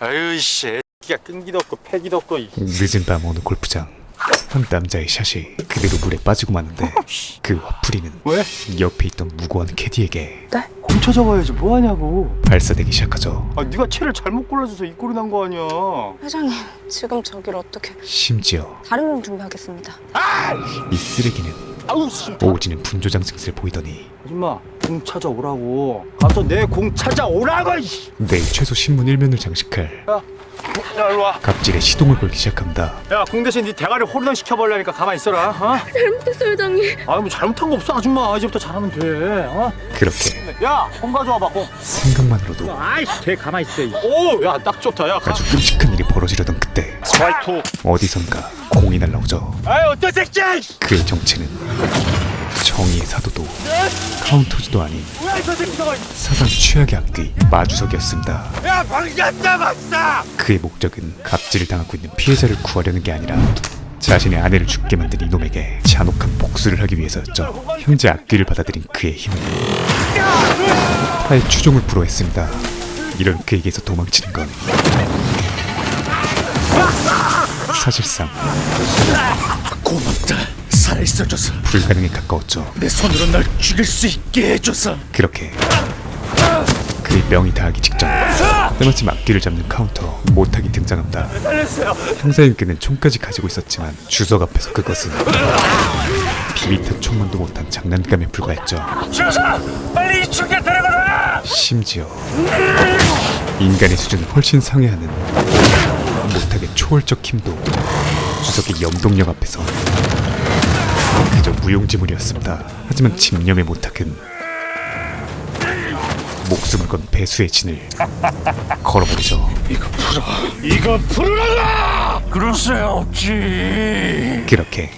아유 씨, 애기가 끈기도 없고 패기도 없고. 늦은 밤 어느 골프장, 한 남자의 샷이 그대로 물에 빠지고 마는데 그 화풀이는 왜? 옆에 있던 무고한 캐디에게 네? 공 찾아봐야지 뭐하냐고. 발사되기 시작하죠. 아 네가 채를 잘못 골라줘서 이 꼴이 난 거 아니야. 회장님, 지금 저길 어떻게... 심지어 다른 공 준비하겠습니다. 이 쓰레기는 아우 씨. 오지는 분조장 증세를 보이더니 아줌마 공 찾아오라고. 가서 내 공 찾아오라고. 이씨. 내일 최소 신문 1면을 장식할 야 일로 와. 갑질에 시동을 걸기 시작합니다. 야 공 대신 네 대가리 호르던 시켜버리려니까 가만히 있어라. 어? 잘못했어요, 회장님. 아 뭐 잘못한 거 없어 아줌마. 이제부터 잘하면 돼. 어? 그렇게 야공 가져와봐 공. 생각만으로도 아이씨 걔 가만히 있어. 오야 딱 좋다. 야 가. 아주 끔찍한 일이 벌어지려던 그때 스트라이크. 어디선가 공이 날라오죠. 아이 어떤 새끼야. 그의 정체는 정의의 사도도 카운터즈도 아닌 뭐야 이 새끼가. 사상 최악의 악귀 마주석이었습니다. 야 방금 잡았어. 그의 목적은 갑질을 당하고 있는 피해자를 구하려는 게 아니라 자신의 아내를 죽게 만든 이놈에게 잔혹한 복수를 하기 위해서였죠. 현재 악귀를 받아들인 그의 힘은 타의 추종을 불허했습니다. 이런 그에게서 도망치는 건 사실상 고맙다. 살아있어줘서 불가능에 가까웠죠. 내 손으로 널 죽일 수 있게 해줘서. 그렇게 그의 명이 다하기 직전 때마침 악귀를 잡는 카운터 못하게 등장합니다. 형사인 그는 총까지 가지고 있었지만 주석 앞에서 그것은 비비탄 총만도 못한 장난감에 불과했죠. 빨리 이쪽에 데려가라. 심지어 인간의 수준을 훨씬 상회하는 못하게 초월적 힘도 주석의 염동력 앞에서 그저 무용지물이었습니다. 하지만 집념의 못학은 목숨을 건 배수의 진을 걸어버리죠. 이거 풀어라. 그럴 수 없지. 그렇게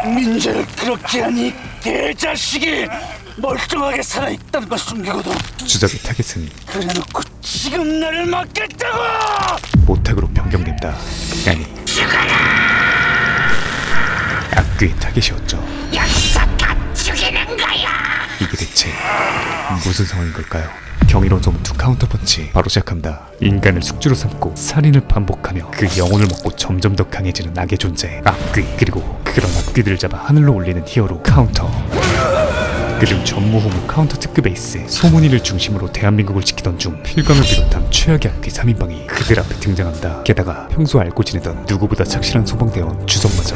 민재를 그렇게 하니 개자식이 멀쩡하게 살아있다는 걸 숨기고도 주석의 타겟은 그래놓고 지금 나를 막겠다고. 못학으로 변경된다. 아니 악귀의 타겟이었죠. 이게 대체 무슨 상황인 걸까요? 경이로운 소문 두 카운터펀치 바로 시작합니다. 인간을 숙주로 삼고 살인을 반복하며 그 영혼을 먹고 점점 더 강해지는 악의 존재 악귀, 그리고 그런 악귀들을 잡아 하늘로 올리는 히어로 카운터, 그리고 전무후무 카운터 특급 에이스 소문이를 중심으로 대한민국을 지키던 중 필광을 비롯한 최악의 악귀 3인방이 그들 앞에 등장합니다. 게다가 평소 알고 지내던 누구보다 착실한 소방대원 주석마저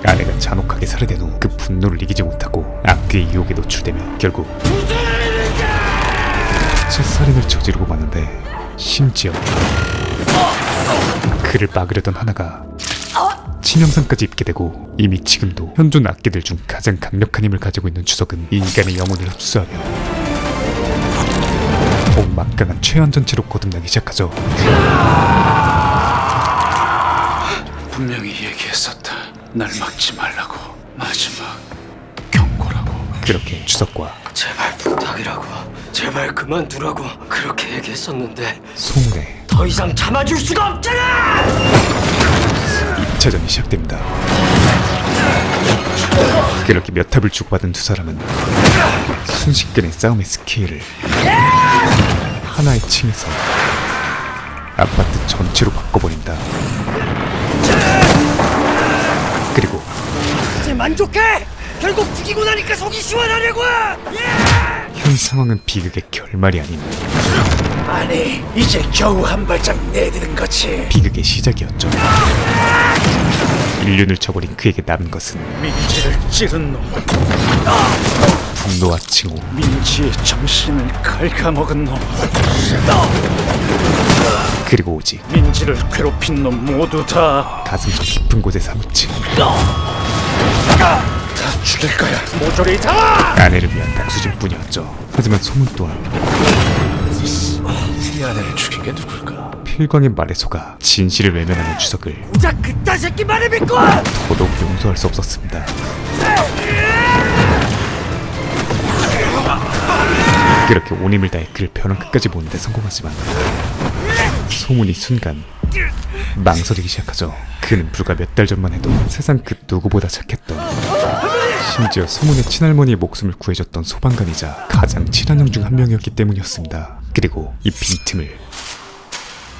아내가 잔혹하게 살해된 후 그 분노를 이기지 못하고 악귀의 유혹에 노출되며 결국 첫 살인을 저지르고 마는데, 심지어 그를 막으려던 하나가 치명상까지 입게 되고, 이미 지금도 현존 악귀들 중 가장 강력한 힘을 가지고 있는 주석은 인간의 영혼을 흡수하며 더욱 막강한 최연전체로 거듭나기 시작하죠. 분명히 얘기했었다. 날 막지 말라고. 마지막 경고라고. 그렇게 주석과 제발 부탁이라고, 제발 그만두라고 그렇게 얘기했었는데 소문의 더 이상 참아줄 수가 없잖아! 2차전이 시작됩니다. 그렇게 몇 탑을 주고받은 두 사람은 순식간에 싸움의 스케일을 하나의 층에서 아파트 전체로 바꿔버린다. 그리고 이제 만족해! 결국 죽이고 나니까 속이 시원하려고! 현 상황은 비극의 결말이 아닌 아니, 이제 겨우 한 발짝 내디딘 거지. 비극의 시작이었죠. 인륜을 저버린 그에게 남은 것은 민지를 찌른 놈, 분노와 징후, 민지의 정신을 갉아먹은 놈, 그리고 오직 민지를 괴롭힌 놈 모두 다 가슴 저 깊은 곳에 사무친 죽일 거야. 모조리 다. 아내를 위한 복수진뿐이었죠. 하지만 소문 또한 이 아내를 죽인 게 누굴까? 필광의 말에 속아 진실을 외면하는 주석을 자 그딴 새끼 말을 믿고! 더더욱 용서할 수 없었습니다. 그렇게 온 힘을 다해 그를 벼랑 끝까지 모는데 성공하지만 소문이 순간 망설이기 시작하죠. 그는 불과 몇 달 전만 해도 세상 그 누구보다 착했던, 심지어 소문의 친할머니의 목숨을 구해줬던 소방관이자 가장 친한 형 중 한 명이었기 때문이었습니다. 그리고 이 빈틈을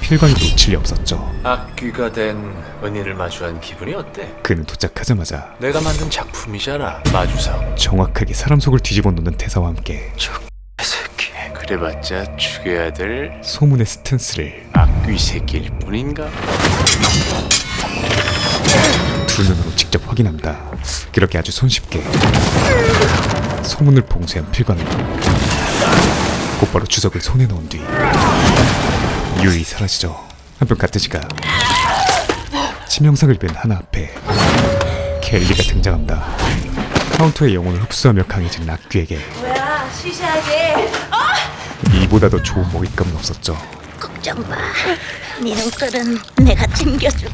필광이 놓칠 리 없었죠. 악귀가 된 은희를 마주한 기분이 어때? 그는 도착하자마자 내가 만든 작품이잖아. 마주석. 정확하게 사람 속을 뒤집어 놓는 대사와 함께 새끼. 그래봤자 죽여야 될 소문의 스탠스를 악귀 새끼일 뿐인가? 두 눈으로 직접 확인합니다. 그렇게 아주 손쉽게 소문을 봉쇄한 필광은 곧바로 주석을 손에 넣은 뒤 유유히 사라지죠. 한편 같은 시각 치명상을 입은 하나 앞에 켈리가 등장합니다. 카운터의 영혼을 흡수하며 강해진 악귀에게 뭐야 시시하게 이보다 더 좋은 먹잇감은 없었죠. 걱정 마. 네 눈깔은 내가 챙겨줄.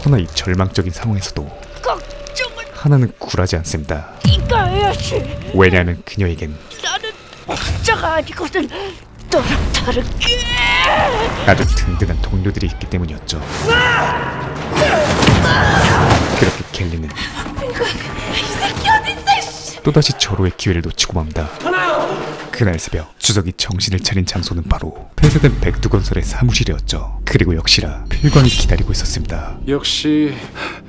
허나 이 절망적인 상황에서도 걱정을 하나는 굴하지 않습니다. 네가 해야지. 왜냐하면 그녀에겐 나는 진짜가 아니거든. 너랑 다르게. 아주 든든한 동료들이 있기 때문이었죠. 그렇게 켈리는 이 새끼 어딨어? 또다시 절호의 기회를 놓치고 맙니다. 그날 새벽 주석이 정신을 차린 장소는 바로 폐쇄된 백두건설의 사무실이었죠. 그리고 역시나 필광이 기다리고 있었습니다. 역시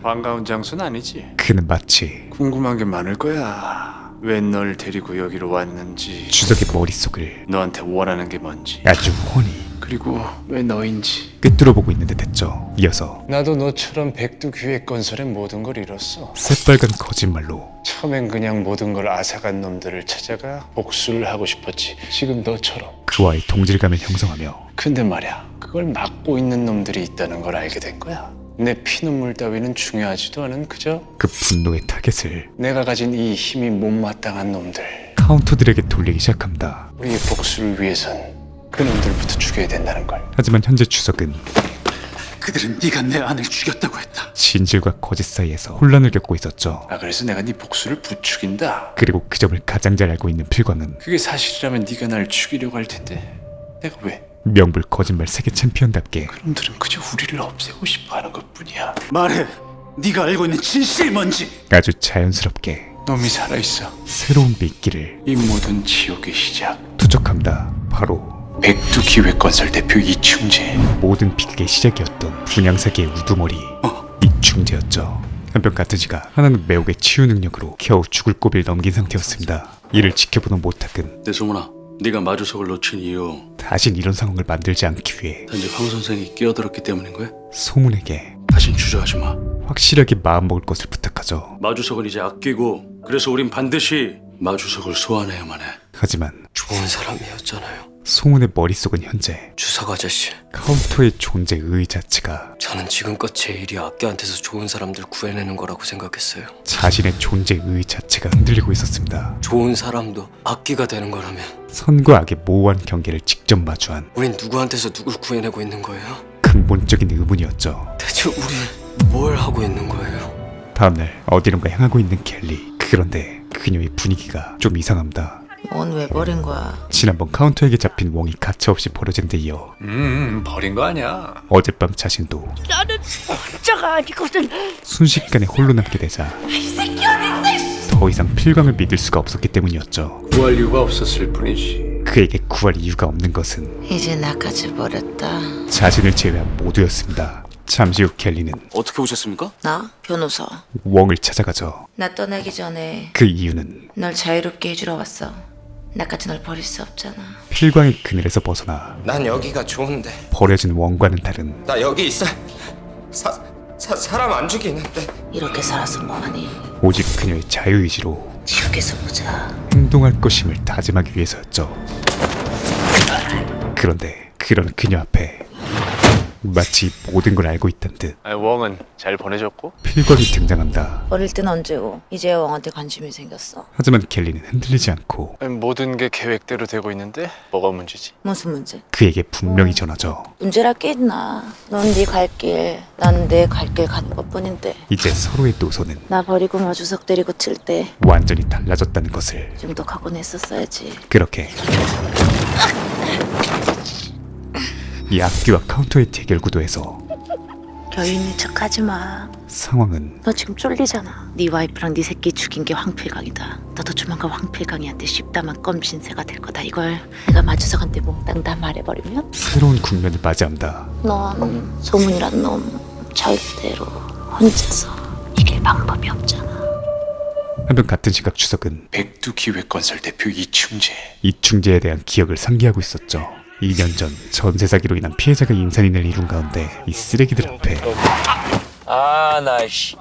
반가운 장소는 아니지. 그는 마치 궁금한 게 많을 거야. 왜 널 데리고 여기로 왔는지, 주석의 머릿속을 너한테 원하는 게 뭔지, 아주 훤히 그리고 왜 너인지. 꿰뚫어보고 있는 듯 했죠. 이어서 나도 너처럼 백두기획건설의 모든 걸 잃었어. 새빨간 거짓말로 처음엔 그냥 모든 걸 앗아간 놈들을 찾아가 복수를 하고 싶었지. 지금 너처럼. 그와의 동질감을 형성하며 근데 말이야, 그걸 막고 있는 놈들이 있다는 걸 알게 된 거야. 내 피눈물 따위는 중요하지도 않은 그저 그 분노의 타겟을 내가 가진 이 힘이 못마땅한 놈들. 카운터들에게 돌리기 시작합니다. 우리의 복수를 위해선 그 놈들부터 죽여야 된다는 걸. 하지만 현재 주석은 그들은 네가 내 아내를 죽였다고 했다. 진실과 거짓 사이에서 혼란을 겪고 있었죠. 아, 그래서 내가 네 복수를 부추긴다. 그리고 그 점을 가장 잘 알고 있는 필광은 그게 사실이라면 네가 날 죽이려고 할 텐데 내가 왜? 명불 거짓말 세계 챔피언답게 놈들은 그저 우리를 없애고 싶어하는 것뿐이야. 말해. 네가 알고 있는 진실이 뭔지. 아주 자연스럽게 놈이 살아있어. 새로운 미끼를 이 모든 지옥의 시작. 투척합니다. 바로 백두기획건설 대표 이충재. 모든 비극의 시작이었던 분양사기의 우두머리 이충재였죠. 한편 같은 시각 하나는 매혹의 치유 능력으로 겨우 죽을 고비를 넘긴 상태였습니다. 이를 지켜보던 모탁은 내 소문아, 네가 마주석을 놓친 이유 다신 이런 상황을 만들지 않기 위해 단지 황 선생이 끼어들었기 때문인 거야? 소문에게 다신 주저하지 마. 확실하게 마음먹을 것을 부탁하죠. 마주석은 이제 아끼고 그래서 우린 반드시 마주석을 소환해야만 해. 하지만 좋은 사람이었잖아요. 소문의 머릿속은 현재 주석 아저씨. 카운터의 존재 의 자체가 저는 지금껏 제 일이 악기한테서 좋은 사람들 구해내는 거라고 생각했어요. 자신의 존재 의 자체가 흔들리고 있었습니다. 좋은 사람도 악기가 되는 거라면 선과 악의 모호한 경계를 직접 마주한 우린 누구한테서 누굴 구해내고 있는 거예요? 근본적인 의문이었죠. 대체 우린 뭘 하고 있는 거예요? 다음날 어디론가 향하고 있는 켈리. 그런데 그녀의 분위기가 좀 이상합니다. 넌 왜 버린 거야? 지난번 카운터에게 잡힌 웡이 가차없이 버려진 데 이어 버린 거 아니야. 어젯밤 자신도 나는 진짜가 아니거든. 순식간에 홀로 남게 되자 이 새끼 어딨어? 더 이상 필광을 믿을 수가 없었기 때문이었죠. 구할 이유가 없었을 뿐이지. 그에게 구할 이유가 없는 것은 이제 나까지 버렸다. 자신을 제외한 모두였습니다. 잠시 후 켈리는 어떻게 오셨습니까? 나 변호사. 웡을 찾아가죠. 나 떠나기 전에 그 이유는 널 자유롭게 해주러 왔어. 나까지 널 버릴 수 없잖아. 필광의 그늘에서 벗어나 난 여기가 좋은데. 버려진 웡과는 다른 나 여기 있어. 사람 안 죽이는데. 이렇게 살아서 뭐하니? 오직 그녀의 자유의지로 지옥에서 보자. 행동할 것임을 다짐하기 위해서였죠. 그런데 그런 그녀 앞에 마치 모든 걸 알고 있던 듯 웡은 잘 보내줬고. 필광이 등장한다. 어릴 땐 언제고 이제야 왕한테 관심이 생겼어. 하지만 켈리는 흔들리지 않고 모든 게 계획대로 되고 있는데 뭐가 문제지? 무슨 문제? 그에게 분명히 전하죠. 문제랄 게 있나? 넌 네 갈 길, 난 내 갈 길 가는 것뿐인데. 이제 서로의 노선은 나 버리고 마주석 데리고 칠 때 좀 완전히 달라졌다는 것을. 더 각오했었어야지. 그렇게 이 악기와 카운터의 대결 구도에서 여유 있는 척하지 마. 상황은 너 지금 쫄리잖아. 네 와이프랑 네 새끼 죽인 게 황필강이다. 너도 조만간 황필강이한테 쉽다만 껌신세가 될 거다. 이걸 내가 마주석한테 몽땅 다 말해버리면 새로운 국면을 맞이합니다. 넌 소문이란 놈 절대로 혼자서 이길 방법이 없잖아. 한편 같은 시각 추석은 백두기획건설 대표 이충재. 이충재에 대한 기억을 상기하고 있었죠. 2년 전 전세 사기로 인한 피해자가 인산인을 이룬 가운데 이 쓰레기들 앞에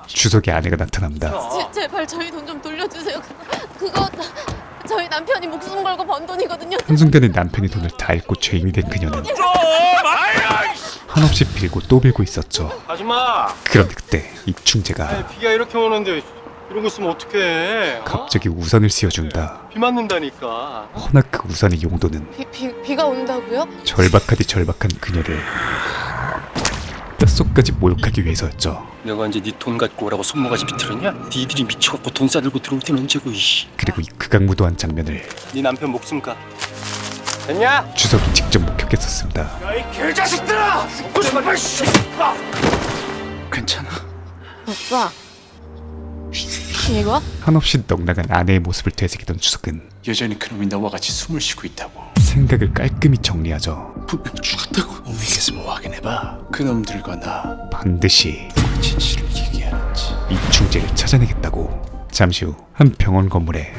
추석의 아내가 나타납니다. 제발 저희 돈 좀 돌려주세요. 그거 저희 남편이 목숨 걸고 번 돈이거든요. 한순간에 남편의 돈을 다 잃고 죄인이 된 그녀는 한없이 빌고 또 빌고 있었죠. 아줌마, 그런데 그때 이충재가 비가 이렇게 오는데 이런 거 쓰면 어떡해? 갑자기 우산을 씌워준다. 비 맞는다니까. 허나 그 우산의 용도는 비가 온다고요? 절박하디 절박한 그녀를 뼛속까지 모욕하기 위해서였죠. 내가 이제 네 돈 갖고 오라고 손모가지 비틀었냐? 니들이 미쳐갖고 돈 싸들고 들어올 때는 언제고 이씨. 그리고 이 극악무도한 장면을 네 남편 목숨 가. 됐냐? 추석이 직접 목격했었습니다. 야이 개자식들아! 괜찮아? 오빠. 이거? 한없이 넉넉한 아내의 모습을 되새기던 추석은 여전히 그놈이 너와 같이 숨을 쉬고 있다고. 생각을 깔끔히 정리하죠. 분명 죽었다고. 움직였으면 확인해봐. 그놈들과 나 반드시 진실을 얘기하는지. 이충재를 찾아내겠다고. 잠시 후 한 병원 건물에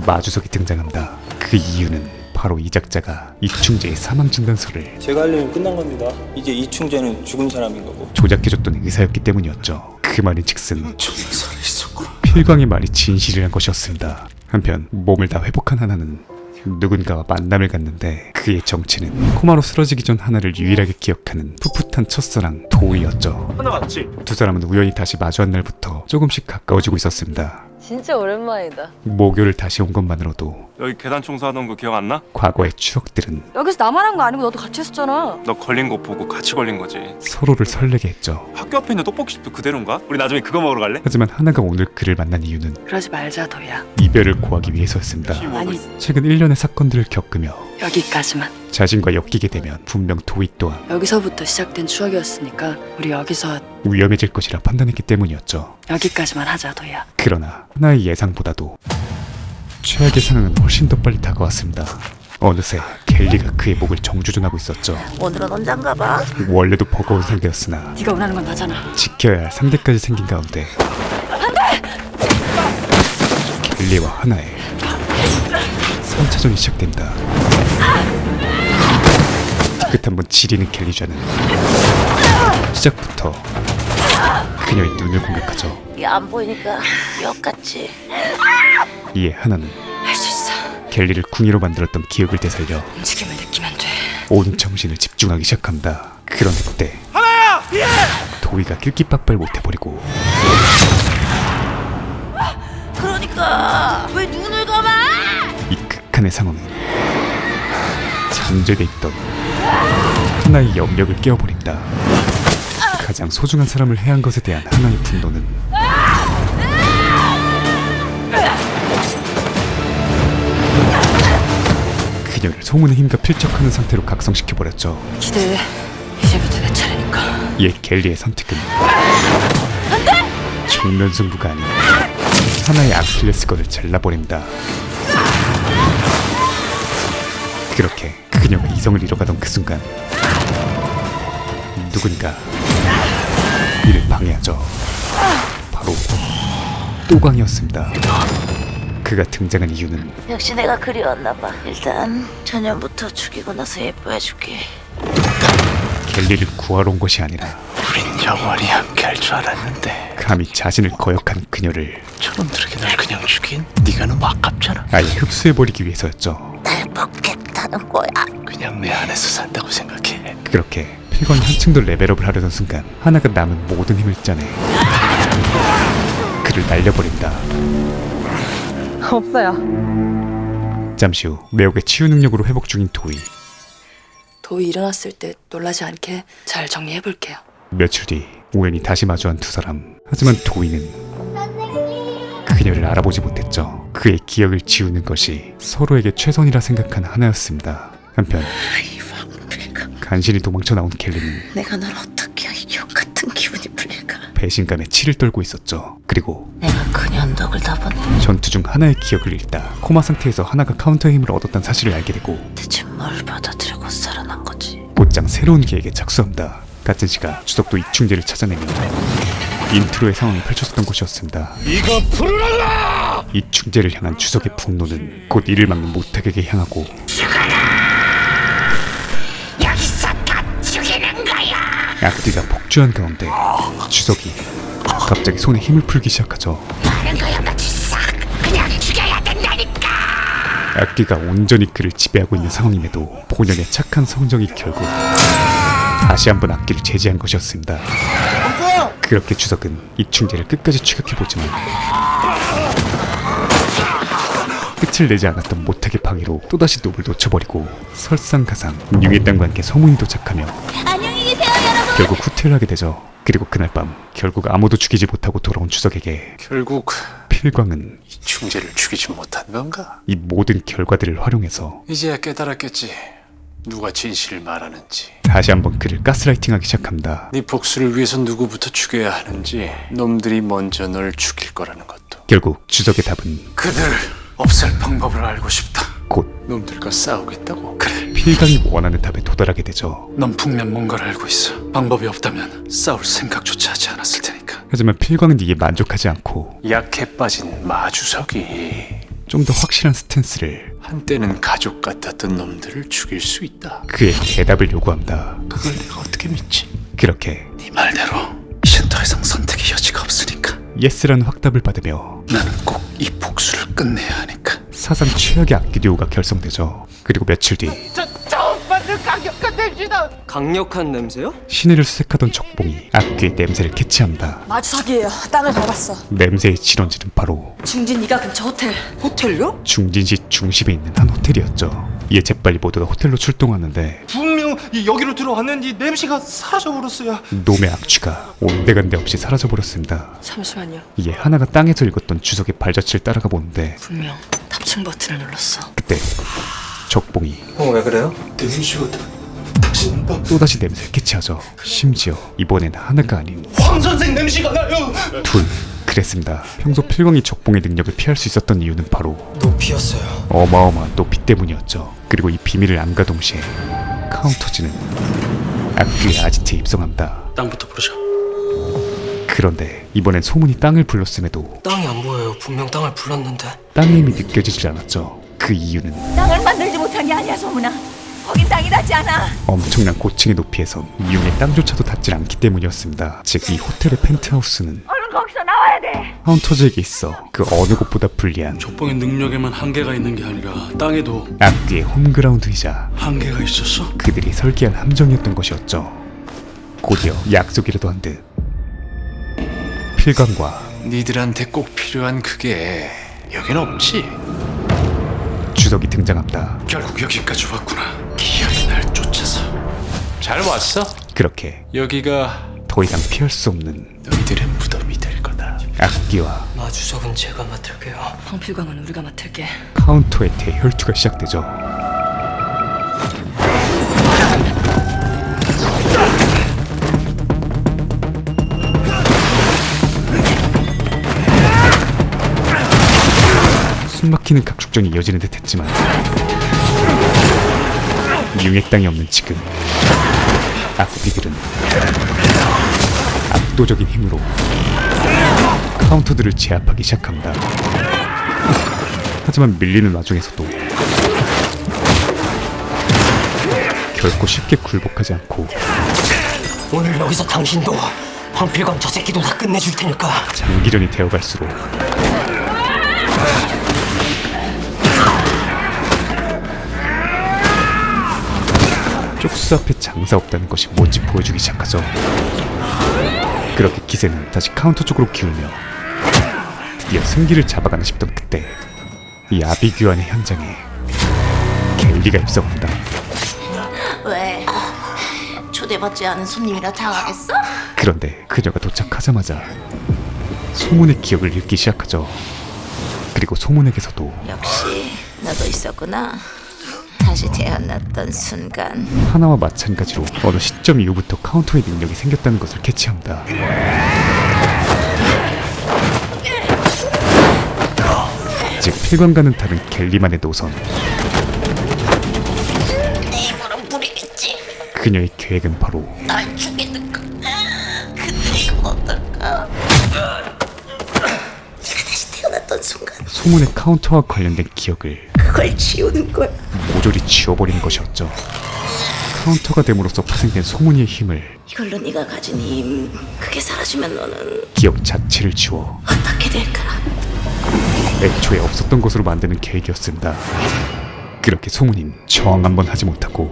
마주석이 등장합니다. 그 이유는 바로 이 작자가 이충재의 사망 진단서를 제가 할 일은 끝난 겁니다. 이제 이충재는 죽은 사람인 거고. 조작해줬던 의사였기 때문이었죠. 그 말인즉슨 정말 살아있었구나. 필광의 말이 진실이란 것이었습니다. 한편 몸을 다 회복한 하나는 누군가와 만남을 갖는데 그의 정체는 코마로 쓰러지기 전 하나를 유일하게 기억하는 풋풋한 첫사랑 도우이였죠. 하나 맞지? 두 사람은 우연히 다시 마주한 날부터 조금씩 가까워지고 있었습니다. 진짜 오랜만이다. 모교를 다시 온 것만으로도 여기 계단 청소하던 거 기억 안 나? 과거의 추억들은 여기서 나만 한 거 아니고 너도 같이 했었잖아. 너 걸린 거 보고 같이 걸린 거지. 서로를 설레게 했죠. 학교 앞에 있는 떡볶이집도 그대로인가? 우리 나중에 그거 먹으러 갈래? 하지만 하나가 오늘 그를 만난 이유는 그러지 말자 도희야. 이별을 고하기 위해서였습니다. 아니 최근 1년의 사건들을 겪으며 여기까지만. 자신과 엮이게 되면 분명 도희 또한 여기서부터 시작된 추억이었으니까 우리 여기서 위험해질 것이라 판단했기 때문이었죠. 여기까지만 하자 도희야. 그러나 하나의 예상보다도 최악의 상황은 훨씬 더 빨리 다가왔습니다. 어느새 켈리가 그의 목을 정주준하고 있었죠. 오늘은 혼잔가 봐. 원래도 버거운 상대였으나 네가 원하는 건 나잖아. 지켜야 할 상대까지 생긴 가운데 켈리와 하나의 3차전이 시작된다. 끝 한번 지리는 켈리좌는 시작부터 그녀의 눈을 공격하죠. 이게 안 보이니까 역 같지. 이에 하나는 할 수 있어. 켈리를 궁이로 만들었던 기억을 되살려 움직임을 느끼면 돼. 온 정신을 집중하기 시작합니다. 그런데 그때 도희가 낄끼빡발 못해버리고 그러니까 왜 눈을 감아? 이 극한의 상황은 잠재돼 있던 하나의 염력을 깨워버린다. 가장 소중한 사람을 해한 것에 대한 하나의 분노는 그녀를 소문의 힘과 필적하는 상태로 각성시켜버렸죠. 기대해. 이제부터 내 차례니까. 이에 켈리의 선택은 정면 승부가 아닌 하나의 아킬레스건을 잘라버린다. 그렇게 그녀가 이성을 잃어가던 그 순간 누군가 이를 방해하죠. 바로 또광이었습니다. 그가 등장한 이유는 역시 내가 그리웠나 봐. 일단 전년부터 죽이고 나서 예뻐해줄게. 켈리를 구하러 온 것이 아니라 우린 영원히 함께할 줄 알았는데 감히 자신을 거역한 그녀를 저놈들에게 날 그냥 죽인 네가 너무 아깝잖아. 아예 흡수해버리기 위해서였죠. 날 먹겠다는 거야. 그냥 내 안에서 산다고 생각해. 그렇게 필건이 한층 더 레벨업을 하려던 순간 하나가 남은 모든 힘을 짜내 그를 날려버린다. 없어요. 잠시 후 매혹의 치유 능력으로 회복 중인 도희. 도희 일어났을 때 놀라지 않게 잘 정리해볼게요. 며칠 뒤 우연히 다시 마주한 두 사람. 하지만 도희는 그녀를 알아보지 못했죠. 그의 기억을 지우는 것이 서로에게 최선이라 생각한 하나였습니다. 한편 간신히 도망쳐 나온 켈리는 내가 널 어떻게 해야 이 같은 기분이 풀릴까? 배신감에 치를 떨고 있었죠. 그리고 내가 그년 덕을 다 보니 전투 중 하나의 기억을 잃다 코마 상태에서 하나가 카운터의 힘을 얻었다는 사실을 알게 되고 대체 뭘 받아들이고 살아난 거지? 곧장 새로운 계획에 착수합니다. 같은 시간 주석도 이충재를 찾아내며 인트로의 상황이 펼쳐졌던 곳이었습니다. 이거 풀어라! 이충재를 향한 주석의 분노는 곧 이를 막는 모탁에게 향하고 여기서 다 죽이는 거야! 악귀가 폭주한 가운데 주석이 갑자기 손에 힘을 풀기 시작하죠. 다른 거야 마주석! 그냥 죽여야 된다니까! 악귀가 온전히 그를 지배하고 있는 상황임에도 본연의 착한 성정이 결국 다시 한번 악귀를 제지한 것이었습니다. 그렇게 주석은 이충재를 끝까지 추격해보지만 끝을 내지 않았던 모탁의 방해로 또다시 놈을 놓쳐버리고 설상가상 융의 땅과 함께 서문이 도착하며 안녕히 계세요, 여러분. 결국 후퇴를 하게 되죠. 그리고 그날 밤 결국 아무도 죽이지 못하고 돌아온 주석에게 결국 필광은 이충재를 죽이지 못한 건가? 이 모든 결과들을 활용해서 이제야 깨달았겠지. 누가 진실을 말하는지. 다시 한번 그를 가스라이팅하기 시작합니다. 네 복수를 위해서 누구부터 죽여야 하는지, 놈들이 먼저 널 죽일 거라는 것도. 결국 주석의 답은 그들 없앨 방법을 알고 싶다. 곧 놈들과 싸우겠다고. 그래, 필광이 원하는 답에 도달하게 되죠. 넌 분명 뭔가를 알고 있어. 방법이 없다면 싸울 생각조차 하지 않았을 테니까. 하지만 필광은 이에 만족하지 않고 약해 빠진 마주석이 좀 더 확실한 스탠스를 한때는 가족 같았던 놈들을 죽일 수 있다. 그의 대답을 요구합니다. 그걸 내가 어떻게 믿지? 그렇게 네 말대로 이젠 더 이상 선택의 여지가 없으니까 예스라는 확답을 받으며 나는 꼭 이 복수를 끝내야 하니까. 사상 최악의 악기 듀오가 결성되죠. 그리고 며칠 뒤 강력한 냄새요? 시내를 수색하던 적봉이 악귀의 냄새를 캐치합니다. 마주석이에요. 땅을 밟았어. 냄새의 진원지는 바로 중진 이가 근처 호텔. 호텔요? 중진시 중심에 있는 한 호텔이었죠. 이에 재빨리 모두가 호텔로 출동하는데 분명 여기로 들어왔는데 냄새가 사라져버렸어요. 놈의 악취가 온데간데 없이 사라져버렸습니다. 잠시만요. 이에 하나가 땅에서 읽었던 주석의 발자취를 따라가 보는데 분명 탑승 버튼을 눌렀어. 그때 적봉이 왜 그래요? 또다시 냄새를 캐치하죠. 심지어 이번엔 하나가 아닌 황 선생 냄새가 나요. 둘. 그랬습니다. 평소 필광이 적봉의 능력을 피할 수 있었던 이유는 바로 높이였어요. 어마어마한 높이 때문이었죠. 그리고 이 비밀을 암과 동시에 카운터즈는 악귀의 아지트에 입성합니다. 땅부터 부르자. 그런데 이번엔 소문이 땅을 불렀음에도 땅이 안 보여요. 분명 땅을 불렀는데. 땅의 힘이 느껴지질 않았죠. 그 이유는 땅을 만들지 못한 게 아니야, 소문아. 거긴 땅이 닿지 않아. 엄청난 고층의 높이에선 이용의 땅조차도 닿질 않기 때문이었습니다. 즉 이 호텔의 펜트하우스는 얼른 거기서 나와야 돼. 카운터즈에게 있어 그 어느 곳보다 불리한 족봉의 능력에만 한계가 있는 게 아니라 땅에도 악귀의 홈그라운드이자 한계가 있었어? 그들이 설계한 함정이었던 것이었죠. 곧이어 약속이라도 한 듯 필광과 니들한테 꼭 필요한 그게 여긴 없지. 주석이 등장합니다. 결국 여기까지 왔구나. 기현이 날 쫓아서. 잘 왔어. 그렇게 여기가 더 이상 피할 수 없는 너희들의 무덤이 될 거다. 악귀와 마주석은 제가 맡을게요. 황필광은 우리가 맡을게. 카운터의 대혈투가 시작되죠. 숨막히는 각축전이 이어지는 듯 했지만 융액당이 없는 지금 악귀들은 압도적인 힘으로 카운터들을 제압하기 시작합니다. 하지만 밀리는 와중에서도 결코 쉽게 굴복하지 않고 오늘 여기서 당신도 황필광 저 새끼도 다 끝내줄 테니까. 장기전이 되어갈수록 쪽수 앞에 장사 없다는 것이 뭔지 보여주기 시작하죠. 그렇게 기세는 다시 카운터 쪽으로 기울며 드디어 승기를 잡아가나 싶던 그때 이 아비규환의 현장에 켈리가 입성한다. 왜? 초대받지 않은 손님이라 당하겠어? 그런데 그녀가 도착하자마자 소문의 기억을 읽기 시작하죠. 그리고 소문에게서도 역시 너도 있었구나. 다시 태어났던 순간 하나와 마찬가지로 어느 시점 이후부터 카운터의 능력이 생겼다는 것을 캐치합니다. 즉 필관과는 다른 갤리만의 노선. 내 힘으로 부리겠지. 그녀의 계획은 바로 날 죽이는 거. 근데 이건 어떨까? 내가 다시 태어났던 순간 소문의 카운터와 관련된 기억을 그걸 지우는 거야. 모조리 지워버리는 것이었죠. 카운터가 됨으로써 파생된 소문의 힘을, 이걸로 네가 가진 힘 그게 사라지면 너는 기억 자체를 지워 어떻게 될까? 애초에 없었던 것으로 만드는 계획이었습니다. 그렇게 소문인 저항 한번 하지 못하고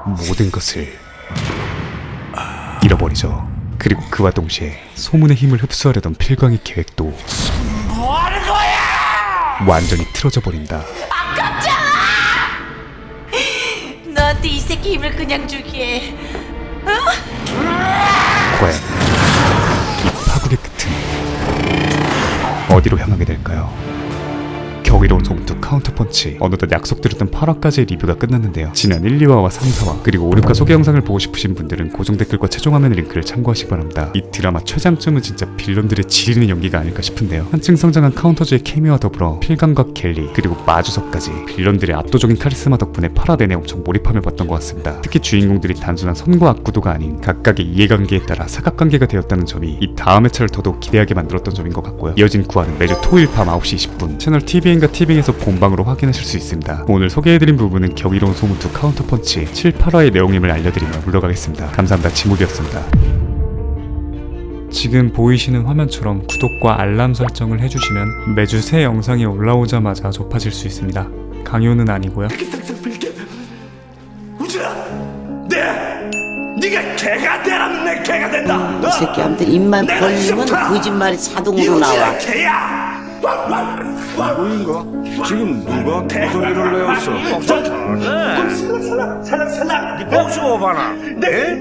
모든 것을 잃어버리죠. 그리고 그와 동시에 소문의 힘을 흡수하려던 필광의 계획도 뭐하는 거야! 완전히 틀어져 버린다. 너한테 이 새끼 힘을 그냥 주기에 과연 이 파국의 끝은 어디로 향하게 될까요? 경이로운 소문투 카운터펀치. 어느덧 약속드렸던 8화까지의 리뷰가 끝났는데요. 지난 1, 2화와 3, 4화 그리고 5, 6화 소개 영상을 보고 싶으신 분들은 고정 댓글과 최종 화면 링크를 참고하시기 바랍니다. 이 드라마 최장점은 진짜 빌런들의 지리는 연기가 아닐까 싶은데요. 한층 성장한 카운터즈의 케미와 더불어 필강과 갤리 그리고 마주석까지 빌런들의 압도적인 카리스마 덕분에 8화 내내 엄청 몰입하며 봤던 것 같습니다. 특히 주인공들이 단순한 선과 악구도가 아닌 각각의 이해관계에 따라 사각관계가 되었다는 점이 이 다음 회차를 더더욱 기대하게 만들었던 점인 것 같고요. 이어진 9화는 매주 토요일 밤 9시 20분 채널 TVN과 TVN에서 본방으로 확인하실 수 있습니다. 오늘 소개해드린 부분은 경이로운 소문투 카운터펀치 7, 8화의 내용임을 알려드리며 물러가겠습니다. 감사합니다. 지목이었습니다. 지금 보이시는 화면처럼 구독과 알람 설정을 해주시면 매주 새 영상이 올라오자마자 접하실 수 있습니다. 강요는 아니고요. 네가 개가 되라면 내 개가 된다. 이 새끼한테 입만 벌리면 거짓말이 자동으로 나와. 개야. 뭐인가? 지금 누가 개소리를 내었어? 살락 네 목숨 봐라.